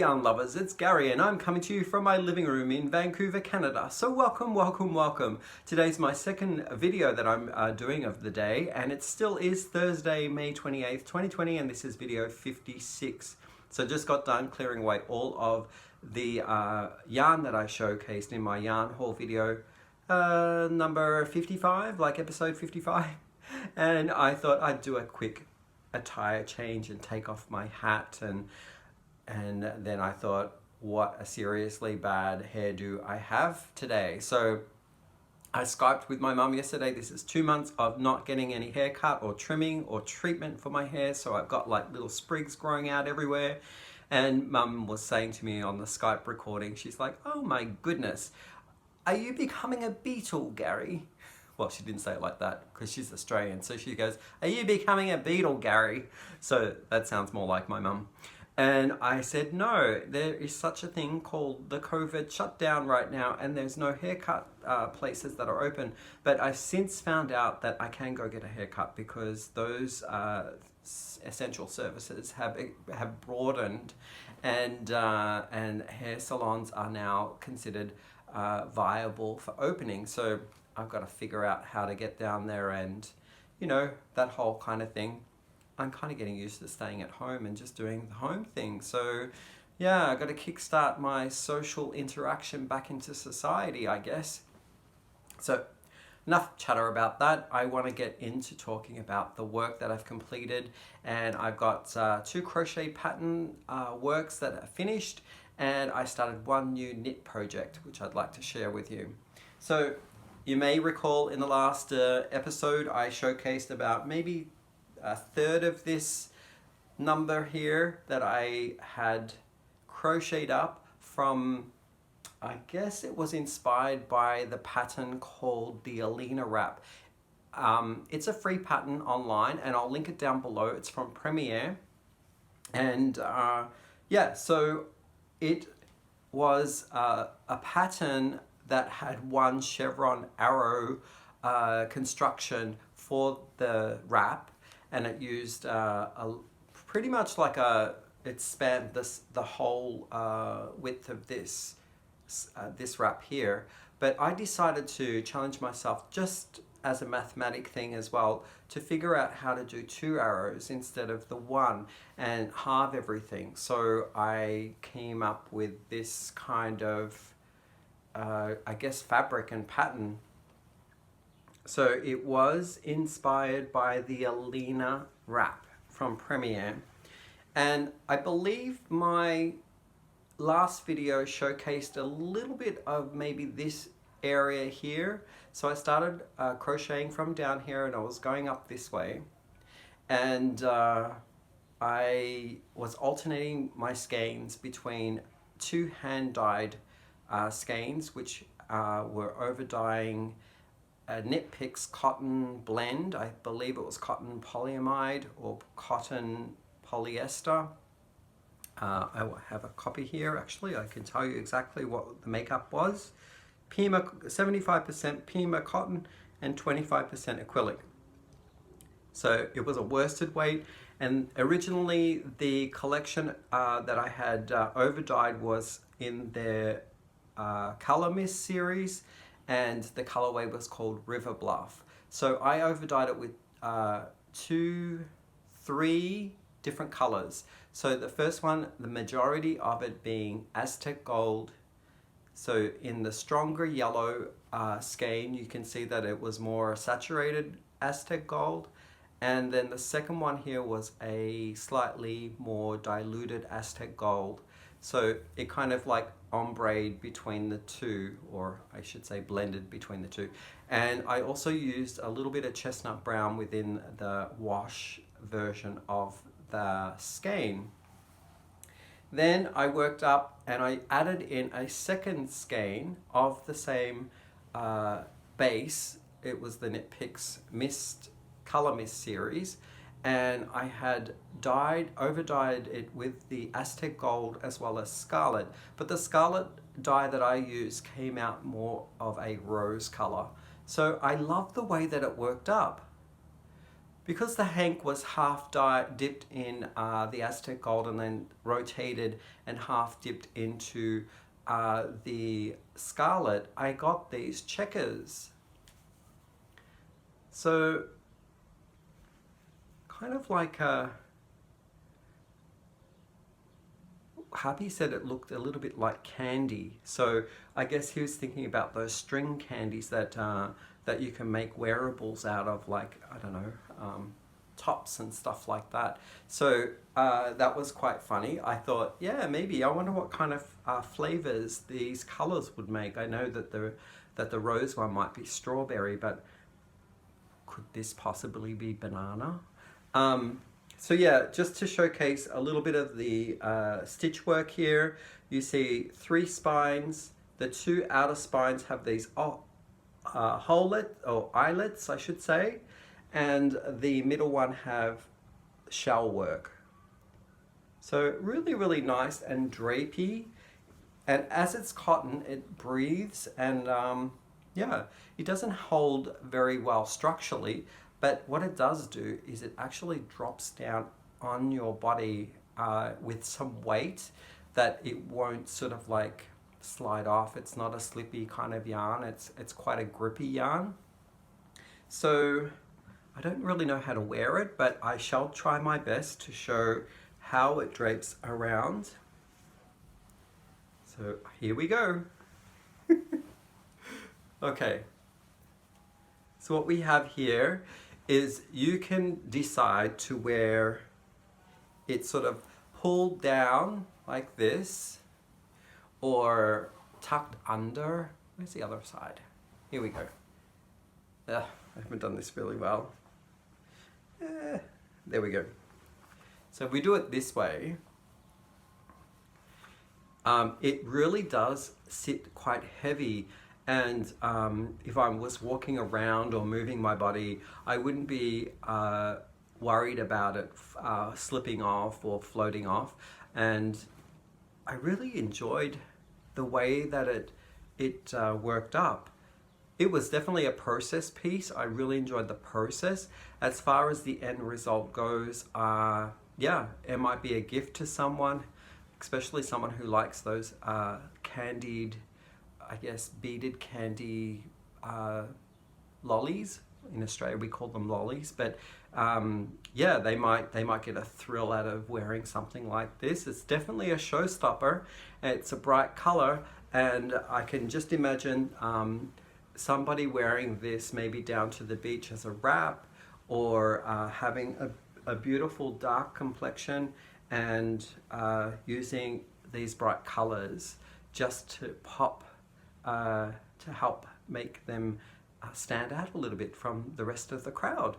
yarn lovers, it's Gary and I'm coming to you from my living room in Vancouver, Canada. So welcome. Today's my second video that I'm doing of the day, and it still is Thursday, May 28th, 2020, and this is video 56. So just got done clearing away all of the yarn that I showcased in my yarn haul video number 55, like episode 55. And I thought I'd do a quick attire change and take off my hat, and then I thought, what a seriously bad hairdo I have today. So I Skyped with my mum yesterday. This is 2 months of not getting any haircut or trimming or treatment for my hair, so I've got like little sprigs growing out everywhere. And mum was saying to me on the Skype recording, she's like, oh my goodness, are you becoming a beetle, Gary? Well, she didn't say it like that because she's Australian. So she goes, are you becoming a beetle, Gary? So that sounds more like my mum. And I said, no, there is such a thing called the COVID shutdown right now, and there's no haircut places that are open. But I've since found out that I can go get a haircut because those essential services have broadened, and hair salons are now considered viable for opening. So I've got to figure out how to get down there and, you know, that whole kind of thing. I'm kind of getting used to staying at home and just doing the home thing. So yeah, I've got to kickstart my social interaction back into society, I guess. So enough chatter about that. I want to get into talking about the work that I've completed, and I've got 2 crochet pattern works that are finished, and I started one new knit project which I'd like to share with you. So you may recall in the last episode I showcased about maybe a third of this number here that I had crocheted up from, I guess it was inspired by the pattern called the Elena Wrap. It's a free pattern online, and I'll link it down below. It's from Premiere. And yeah, so it was a pattern that had one chevron arrow construction for the wrap, and it used pretty much like it spanned the whole width of this wrap here. But I decided to challenge myself, just as a mathematic thing as well, to figure out how to do 2 arrows instead of the 1 and halve everything. So I came up with this kind of I guess fabric and pattern. So it was inspired by the Elena Wrap from Premiere, and I believe my last video showcased a little bit of maybe this area here. So I started crocheting from down here, and I was going up this way, and I was alternating my skeins between 2 hand-dyed skeins, which were over dyeing a Knit Picks cotton blend. I believe it was cotton polyamide or cotton polyester. I will have a copy here. Actually, I can tell you exactly what the makeup was. 75% Pima cotton and 25% acrylic. So it was a worsted weight, and originally the collection that I had over dyed was in their Color Mist series, and the colorway was called River Bluff. So I over dyed it with 3 different colors. So the first one, the majority of it being Aztec Gold. So in the stronger yellow skein, you can see that it was more saturated Aztec Gold. And then the second one here was a slightly more diluted Aztec Gold. So it kind of like ombreed between the two, or I should say blended between the two. And I also used a little bit of chestnut brown within the wash version of the skein. Then I worked up and I added in a second skein of the same base. It was the Knit Picks Color Mist series, and I had over dyed it with the Aztec Gold as well as Scarlet, but the Scarlet dye that I used came out more of a rose color. So I love the way that it worked up. because the hank was half dipped in the Aztec gold and then rotated and half dipped into the scarlet, I got these checkers. So kind of like a, Happy said it looked a little bit like candy. So I guess he was thinking about those string candies that that you can make wearables out of, like, I don't know, tops and stuff like that. So that was quite funny. I thought, yeah, maybe, I wonder what kind of flavors these colors would make. I know that the rose one might be strawberry, but could this possibly be banana? So yeah, just to showcase a little bit of the stitch work here, you see 3 spines. The 2 outer spines have these eyelets, I should say, and the middle one have shell work. So really, really nice and drapey. And as it's cotton, it breathes, and yeah, it doesn't hold very well structurally. But what it does do is it actually drops down on your body with some weight that it won't sort of like slide off. It's not a slippy kind of yarn. It's quite a grippy yarn. So I don't really know how to wear it, but I shall try my best to show how it drapes around. So here we go. Okay. So what we have here is you can decide to wear it sort of pulled down like this or tucked under. Where's the other side? Here we go. I haven't done this really well. There we go. So if we do it this way, it really does sit quite heavy. And if I was walking around or moving my body, I wouldn't be worried about it slipping off or floating off. And I really enjoyed the way that it worked up. It was definitely a process piece. I really enjoyed the process. As far as the end result goes, yeah, it might be a gift to someone, especially someone who likes those candied, I guess, beaded candy lollies. In Australia we call them lollies, but yeah, they might get a thrill out of wearing something like this. It's definitely a showstopper. It's a bright color, and I can just imagine somebody wearing this maybe down to the beach as a wrap, or having a beautiful dark complexion and using these bright colors just to pop, to help make them stand out a little bit from the rest of the crowd.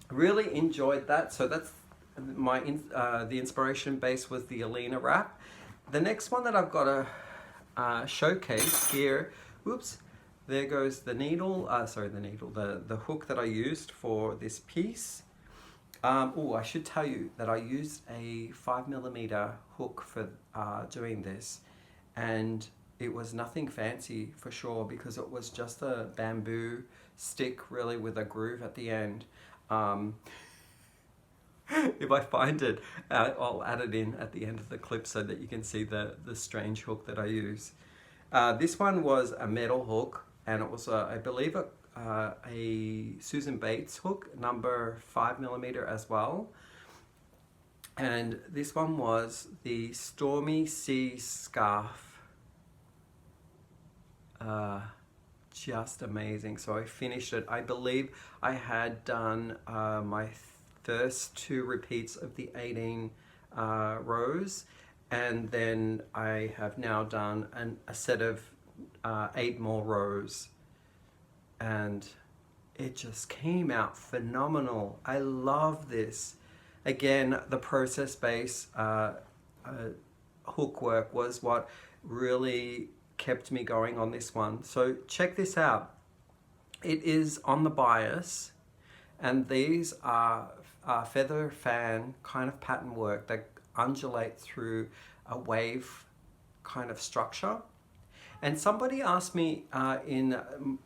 Really enjoyed that. So that's my the inspiration base was the Elena Wrap. The next one that I've got to showcase here, whoops, there goes the needle, sorry, the hook that I used for this piece. Oh, I should tell you that I used a 5mm hook for doing this, and it was nothing fancy for sure, because it was just a bamboo stick really with a groove at the end. If I find it, I'll add it in at the end of the clip so that you can see the strange hook that I use. This one was a metal hook, and it was I believe a Susan Bates hook, number 5mm as well. And this one was the Stormy Sea Scarf. Just amazing. So I finished it. I believe I had done my first 2 repeats of the 18 rows, and then I have now done a set of 8 more rows, and it just came out phenomenal. I love this. Again, the process base hook work was what really kept me going on this one. So check this out. It is on the bias, and these are feather fan kind of pattern work that undulate through a wave kind of structure. And somebody asked me in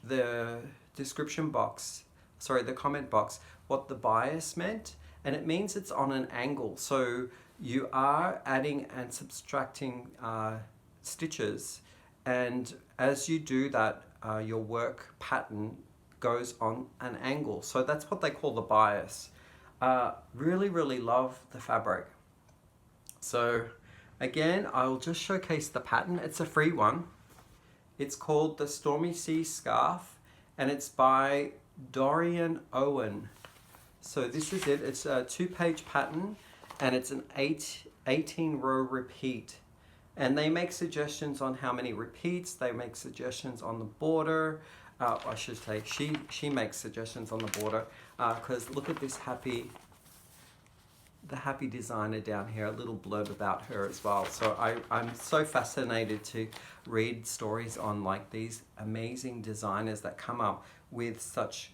the description box, sorry, the comment box, what the bias meant, and it means it's on an angle. So you are adding and subtracting stitches, and as you do that, your work pattern goes on an angle. So that's what they call the bias. Really, really love the fabric. So again, I'll just showcase the pattern. It's a free one. It's called the Stormy Sea Scarf, and it's by Dorian Owen. So this is it. It's a 2-page pattern, and it's an 18-row repeat. And they make suggestions on how many repeats. They make suggestions on the border. I should say she makes suggestions on the border, because look at this happy designer down here, a little blurb about her as well. So I'm so fascinated to read stories on like these amazing designers that come up with such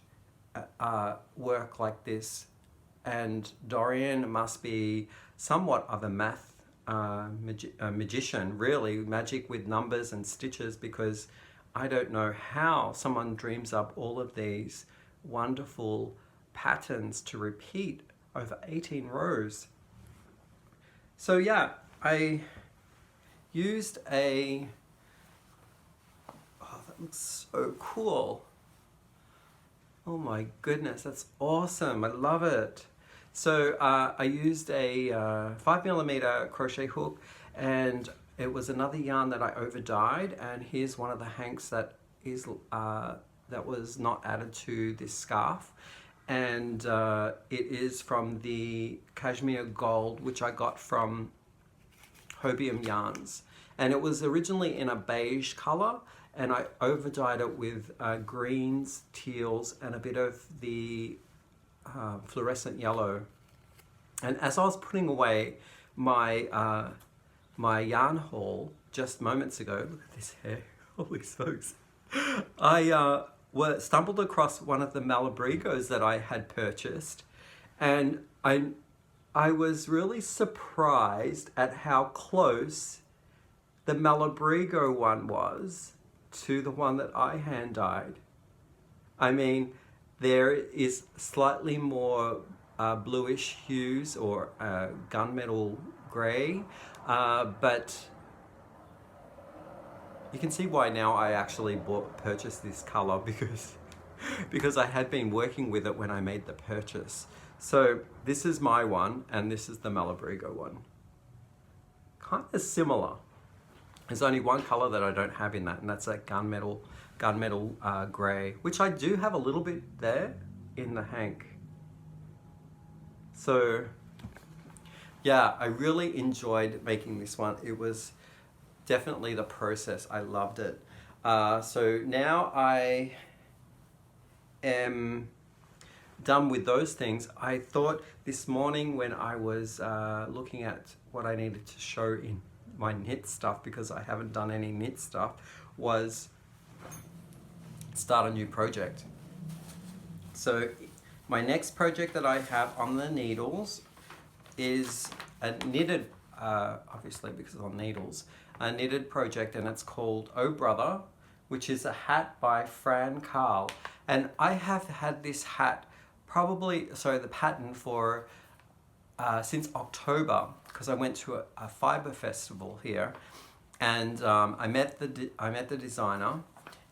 work like this. And Dorian must be somewhat of a math magician, really, magic with numbers and stitches, because I don't know how someone dreams up all of these wonderful patterns to repeat over 18 rows. So yeah, I used a, oh, that looks so cool. Oh my goodness, that's awesome. I love it. So I used a 5mm crochet hook, and it was another yarn that I over dyed, and here's one of the hanks that is that was not added to this scarf, and it is from the Cashmere Gold, which I got from Hobium Yarns, and it was originally in a beige color, and I over dyed it with greens, teals, and a bit of the fluorescent yellow. And as I was putting away my my yarn haul just moments ago, look at this hair, holy smokes, I stumbled across one of the Malabrigos that I had purchased, and I was really surprised at how close the Malabrigo one was to the one that I hand dyed. I mean, there is slightly more bluish hues or gunmetal grey, but you can see why now I actually purchased this colour, because I had been working with it when I made the purchase. So this is my one, and this is the Malabrigo one. Kind of similar. There's only one colour that I don't have in that, and that's that gunmetal grey, which I do have a little bit there in the hank. So yeah, I really enjoyed making this one. It was definitely the process. I loved it. So now I am done with those things. I thought this morning when I was looking at what I needed to show in my knit stuff, because I haven't done any knit stuff, was start a new project. So my next project that I have on the needles is a knitted, obviously because it's on needles, a knitted project, and it's called Oh Brother, which is a hat by Fran Carle. And I have had this hat the pattern for since October, because I went to a fiber festival here, and I met the designer,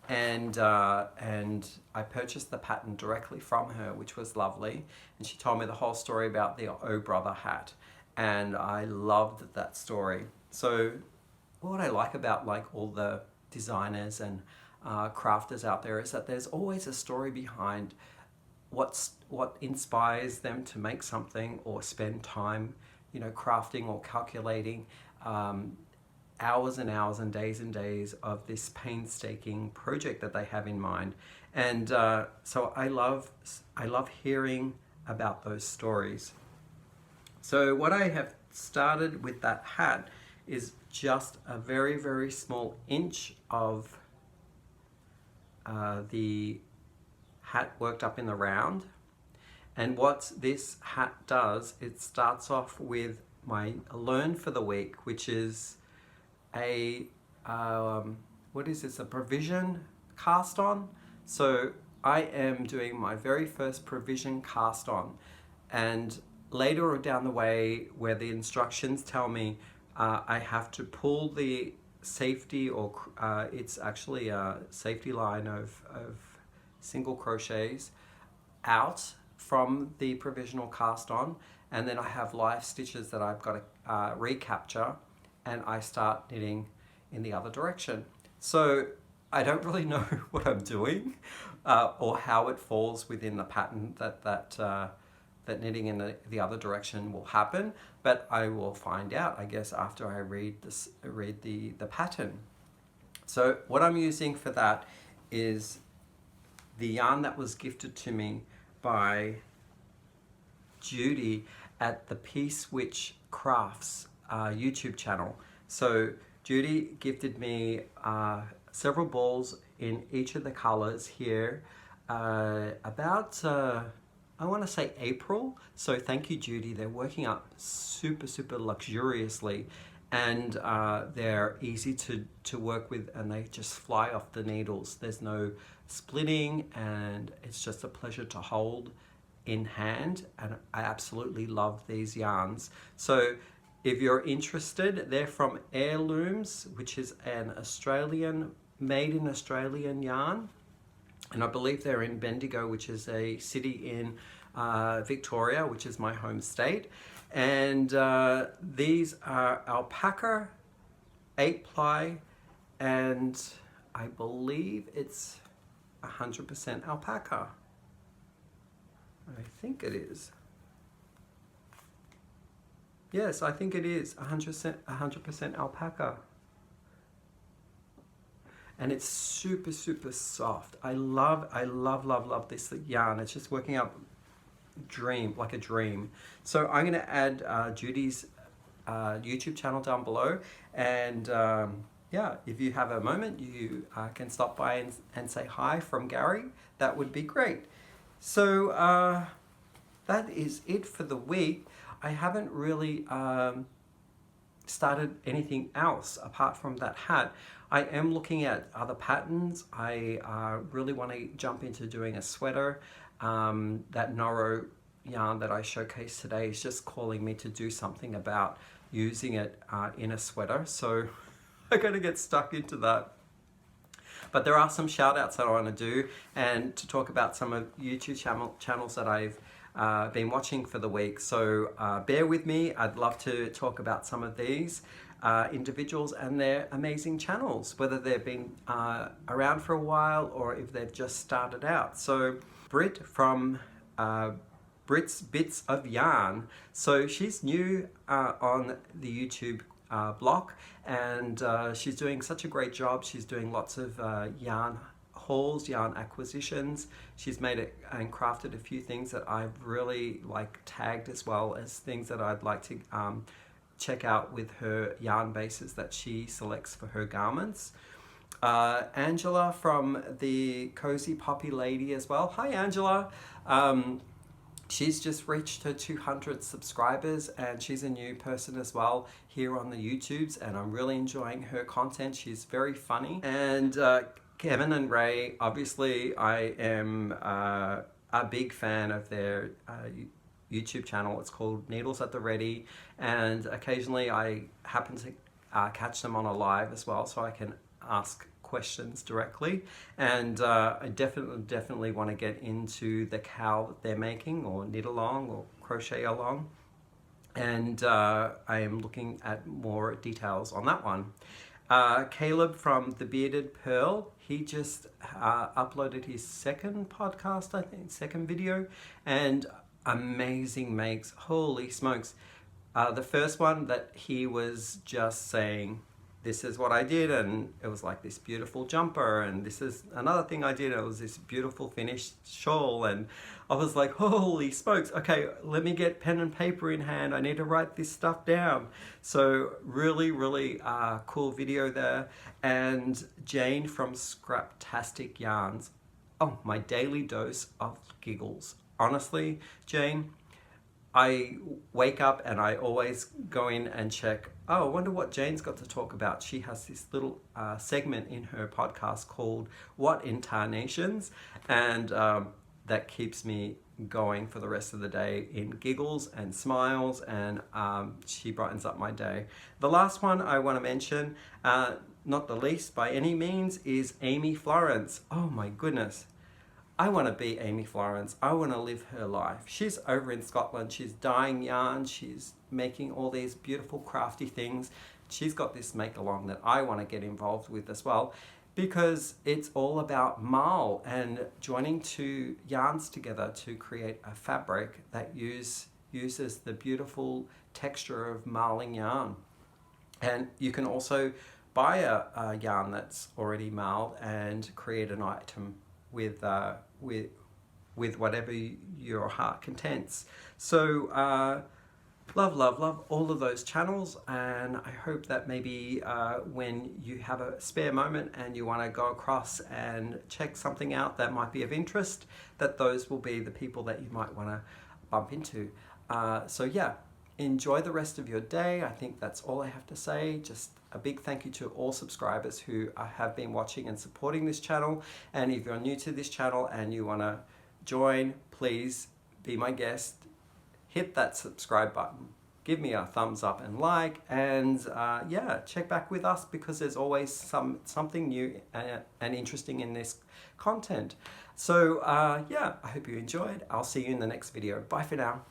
and I purchased the pattern directly from her, which was lovely, and she told me the whole story about the Oh Brother hat, and I loved that story. So what I like about like all the designers and crafters out there is that there's always a story behind what inspires them to make something or spend time, you know, crafting or calculating hours and hours and days of this painstaking project that they have in mind. And so I love hearing about those stories. So what I have started with that hat is just a very, very small inch of the hat worked up in the round. And what this hat does, it starts off with my learn for the week, which is a what is this, a provision cast on. So I am doing my very first provision cast on, and later down the way where the instructions tell me I have to pull the safety, or it's actually a safety line of single crochets out from the provisional cast on, and then I have live stitches that I've got to recapture, and I start knitting in the other direction. So I don't really know what I'm doing or how it falls within the pattern that knitting in the other direction will happen, but I will find out, I guess, after I read the pattern. So what I'm using for that is the yarn that was gifted to me by Judy at the Witchpeace Crafts YouTube channel. So Judy gifted me several balls in each of the colors here about I want to say April. So thank you, Judy. They're working up super luxuriously, and they're easy to work with, and they just fly off the needles. There's no splitting, and it's just a pleasure to hold in hand, and I absolutely love these yarns. So if you're interested, they're from Heirlooms, which is an Australian, made in Australian yarn. And I believe they're in Bendigo, which is a city in Victoria, which is my home state. And these are alpaca 8-ply, and I believe it's 100% alpaca. I think it is. Yes, I think it is 100% alpaca. And it's super soft. I love this yarn. It's just working out like a dream. So I'm going to add Judy's YouTube channel down below, and yeah, if you have a moment, you can stop by and say hi from Gary. That would be great. So that is it for the week. I haven't really started anything else apart from that hat. I am looking at other patterns. I really want to jump into doing a sweater. That Noro yarn that I showcased today is just calling me to do something about using it in a sweater. So I'm going to get stuck into that. But there are some shout outs that I want to do, and to talk about some of YouTube channels that I've been watching for the week. So bear with me. I'd love to talk about some of these individuals and their amazing channels, whether they've been around for a while or if they've just started out. So Britt from Britt's Bits of Yarn. So she's new on the YouTube block, and she's doing such a great job. She's doing lots of yarn hauls, yarn acquisitions. She's made it and crafted a few things that I've really tagged, as well as things that I'd like to check out with her yarn bases that she selects for her garments. Angela from the Cozy Poppy Lady as well. Hi Angela. She's just reached her 200 subscribers, and she's a new person as well here on the YouTubes, and I'm really enjoying her content. She's very funny. And Kevin and Ray, obviously I am a big fan of their YouTube channel. It's called Needles at the Ready, and occasionally I happen to catch them on a live as well, so I can ask questions directly. And I definitely want to get into the cowl that they're making, or knit along or crochet along, and I am looking at more details on that one. Kaleb from the Bearded Purl, he just uploaded his second podcast, I think, second video, and amazing makes. Holy smokes. The first one that he was just saying, this is what I did, and it was like this beautiful jumper, and this is another thing I did, it was this beautiful finished shawl, and I was like, holy smokes, okay, let me get pen and paper in hand, I need to write this stuff down. So really cool video there. And Jane from Scraptastic Yarns, oh, my daily dose of giggles. Honestly, Jane, I wake up and I always go in and check, oh, I wonder what Jane's got to talk about. She has this little segment in her podcast called What in Tarnations, and that keeps me going for the rest of the day in giggles and smiles, and she brightens up my day. The last one I want to mention, not the least by any means, is Amy Florence. Oh my goodness. I want to be Amy Florence. I want to live her life. She's over in Scotland. She's dyeing yarn. She's making all these beautiful crafty things. She's got this make-along that I want to get involved with as well, because it's all about marl and joining two yarns together to create a fabric that uses the beautiful texture of marling yarn. And you can also buy a yarn that's already marled and create an item with whatever your heart contents. So love all of those channels, and I hope that maybe when you have a spare moment and you want to go across and check something out that might be of interest, that those will be the people that you might want to bump into. So yeah, enjoy the rest of your day. I think that's all I have to say. Just a big thank you to all subscribers who have been watching and supporting this channel. And if you're new to this channel and you want to join, please be my guest. Hit that subscribe button. Give me a thumbs up and like, and yeah, check back with us, because there's always something new and interesting in this content. So yeah, I hope you enjoyed. I'll see you in the next video. Bye for now.